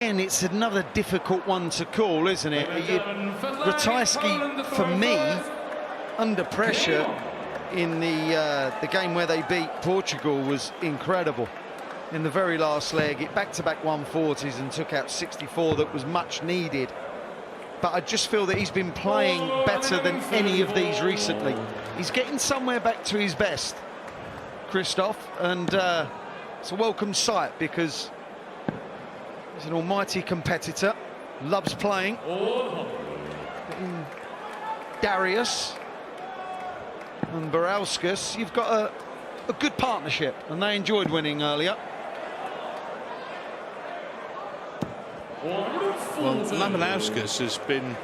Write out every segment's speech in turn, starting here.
And it's another difficult one to call, isn't it? Ratajski, for me, under pressure in the game where they beat Portugal was incredible. In the very last leg, it back-to-back 140s and took out 64 that was much needed. But I just feel that he's been playing better than any of these recently. He's getting somewhere back to his best, Christoph, and it's a welcome sight because he's an almighty competitor, loves playing. Darius and Barauskas, you've got a good partnership, and they enjoyed winning earlier. Well, Labanauskas has been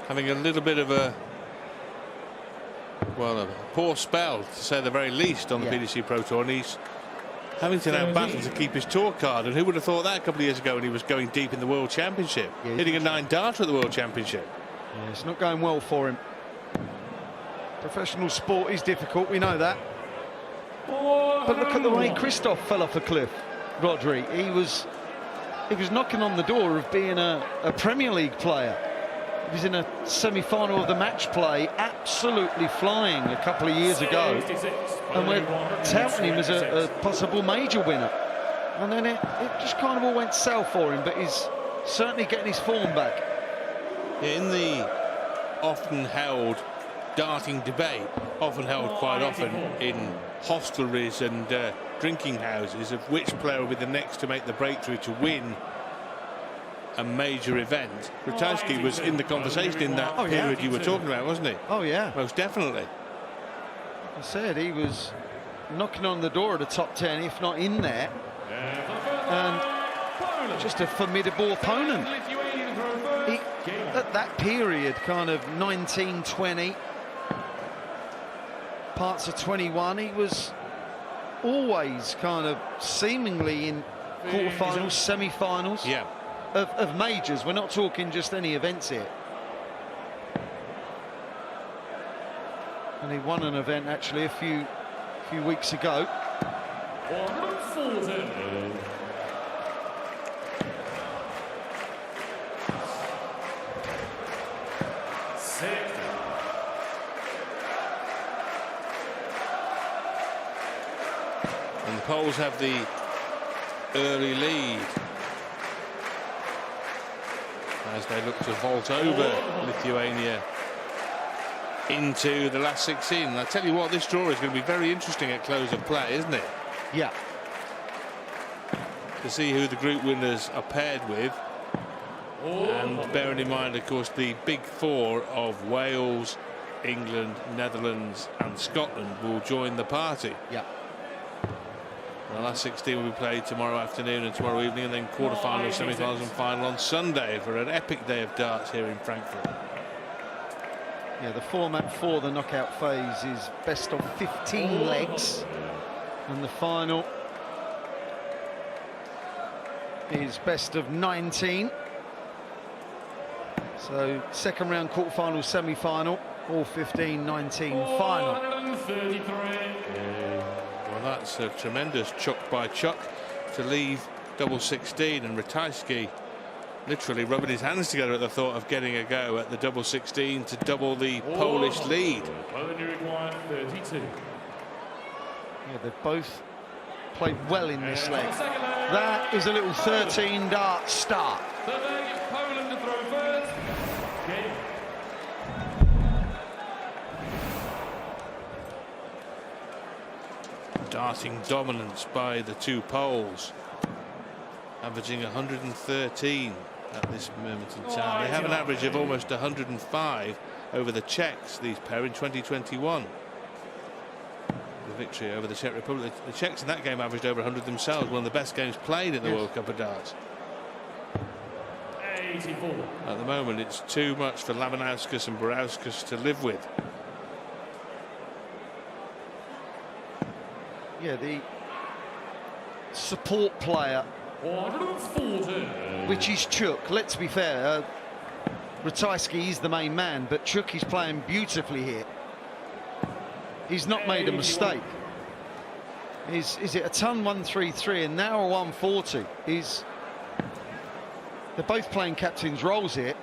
having a little bit of a poor spell, to say the very least, on the PDC Pro Tour, and he's having to now battle to keep his tour card. And who would have thought that a couple of years ago when he was going deep in the World Championship, hitting a 9-darter at the World Championship? Yeah, it's not going well for him. Professional sport is difficult, we know that. But look at the way Christoph fell off a cliff, Rodri. He was knocking on the door of being a Premier League player. He was in a semi-final of the match play, absolutely flying a couple of years ago. And we're touting him as a possible major winner. And then it just kind of all went south for him, but he's certainly getting his form back. Yeah, in the often held darting debate, often held quite often in hostelries and drinking houses, of which player will be the next to make the breakthrough to win a major event, Ratajski was in the conversation in that period you were talking about, wasn't he? Oh yeah, most definitely. I said he was knocking on the door of the top 10, if not in there, and just a formidable opponent. At that period, kind of 19, 20, parts of 21, he was always kind of seemingly in quarterfinals, semi-finals. Yeah. Of majors. We're not talking just any events here. And he won an event actually a few weeks ago. And the Poles have the early lead as they look to vault over Lithuania into the last 16. And I tell you what, this draw is going to be very interesting at close of play, isn't it? Yeah. To see who the group winners are paired with. And bearing in mind, of course, the big four of Wales, England, Netherlands and Scotland will join the party. Yeah. The last 16 will be played tomorrow afternoon and tomorrow evening, and then quarterfinals, semi-finals and final on Sunday for an epic day of darts here in Frankfurt. Yeah, the format for the knockout phase is best of 15 legs, and the final is best of 19. So second round, quarterfinal, semi-final, all 15, 19 final. Well, that's a tremendous chuck by Chuck to leave double 16, and Ratajski literally rubbing his hands together at the thought of getting a go at the double 16 to double the Polish lead. Yeah, they've both played well in this leg. That is a little 13-dart start. Darting dominance by the two Poles, averaging 113 at this moment in time. They have an average of almost 105 over the Czechs, these pair, in 2021. The victory over the Czech Republic. The Czechs in that game averaged over 100 themselves, one of the best games played in the World Cup of darts. 84. At the moment, it's too much for Labanauskas and Barauskas to live with. Yeah, the support player, which is Chuk. Let's be fair, Ratajski is the main man, but Chuk is playing beautifully here. He's not made a mistake. Is it a ton 133 and now a 140? They're both playing captain's roles here.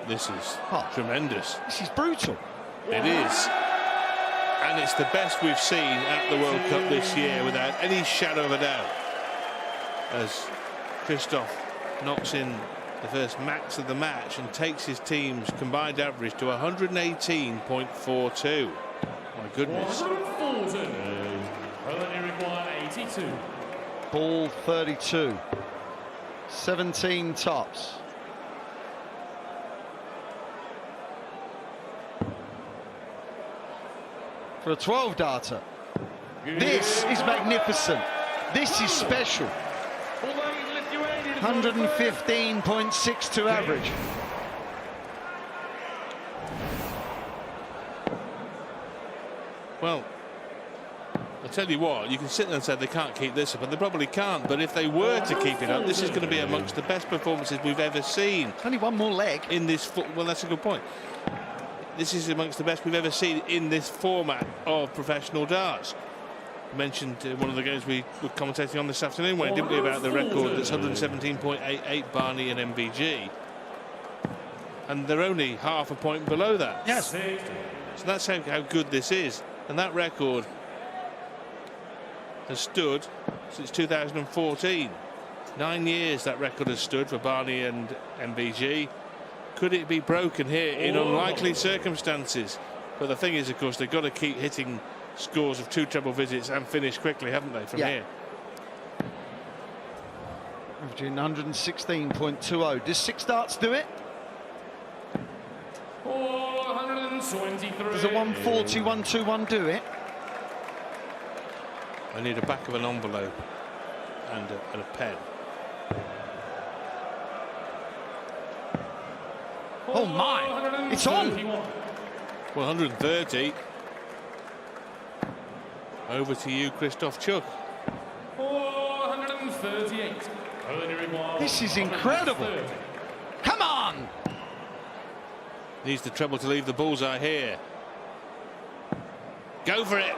This is tremendous. This is brutal. It is. And it's the best we've seen at the World Cup this year, without any shadow of a doubt. As Christoph knocks in the first max of the match and takes his team's combined average to 118.42. My goodness. 82. Ball 32. 17 tops. For a 12 darter. This is magnificent. This is special. 115.62 average. Well, I'll tell you what, you can sit there and say they can't keep this up, and they probably can't, but if they were to keep it up, this is going to be amongst the best performances we've ever seen. Only one more leg. In this, well, that's a good point. This is amongst the best we've ever seen in this format of professional darts. Mentioned one of the games we were commentating on this afternoon, when didn't we, about the record that's 117.88 Barney and MVG, and they're only half a point below that. Yes. So that's how good this is, and that record has stood since 2014. 9 years that record has stood for Barney and MVG. Could it be broken here? In unlikely circumstances. But the thing is, of course, they've got to keep hitting scores of 2 treble visits and finish quickly, haven't they, from here? Averaging 116.20. Does 6 darts do it? 423. Does a 140-121 do it? I need a back of an envelope and a pen. Oh my! It's on! 130. Over to you, Christoph Chuk. 438. This is incredible. Come on! Needs the treble to leave the bullseye here. Go for it.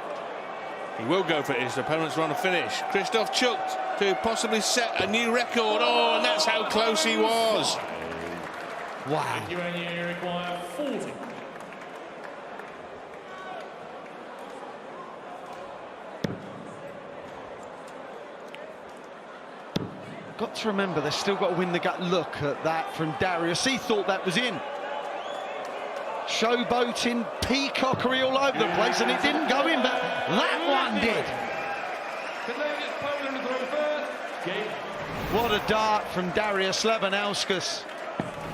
He will go for it. His opponents are on a finish. Christoph Chuk to possibly set a new record. Oh, and that's how close he was. Wow. Lithuania require 40. Got to remember, they've still got to win the gut. Look at that from Darius. He thought that was in. Showboating, peacockery all over the place, and it didn't go in, but that one did. What a dart from Darius Labanauskas.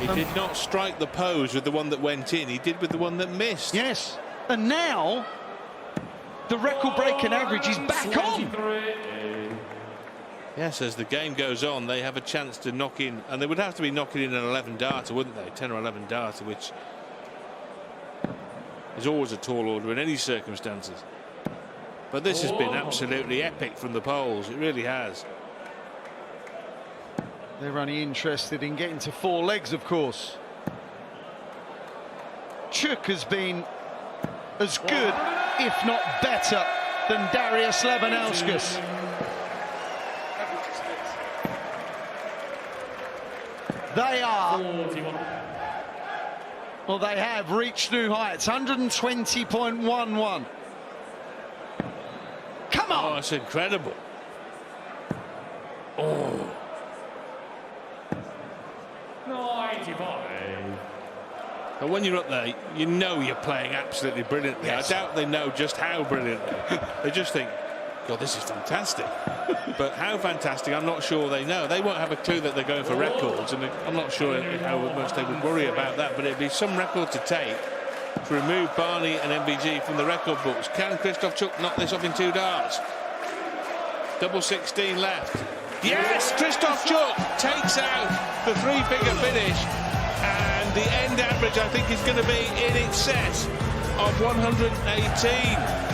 He did not strike the pose with the one that went in. He did with the one that missed. Yes, and now the record-breaking average is back on. Yes, as the game goes on, they have a chance to knock in, and they would have to be knocking in an 11 darter, wouldn't they? 10 or 11 darter, which is always a tall order in any circumstances. But this has been absolutely epic from the Poles. It really has. They're only interested in getting to 4 legs, of course. Chuk has been as good, if not better, than Darius Labanauskas. They are, well, they have reached new heights. 120.11. Come on! Oh, it's incredible. Oh. 95. But when you're up there, you know you're playing absolutely brilliantly. Yes. I doubt they know just how brilliantly. They just think, God, this is fantastic. But how fantastic, I'm not sure they know. They won't have a clue that they're going for records, and I'm not sure how much they would worry about that, but it'd be some record to take to remove Barney and MVG from the record books. Can Christoph Chuk knock this off in 2 darts? Double 16 left. Yes, Christoph Chuk takes out the 3-figure finish, and the end average, I think, is going to be in excess of 118.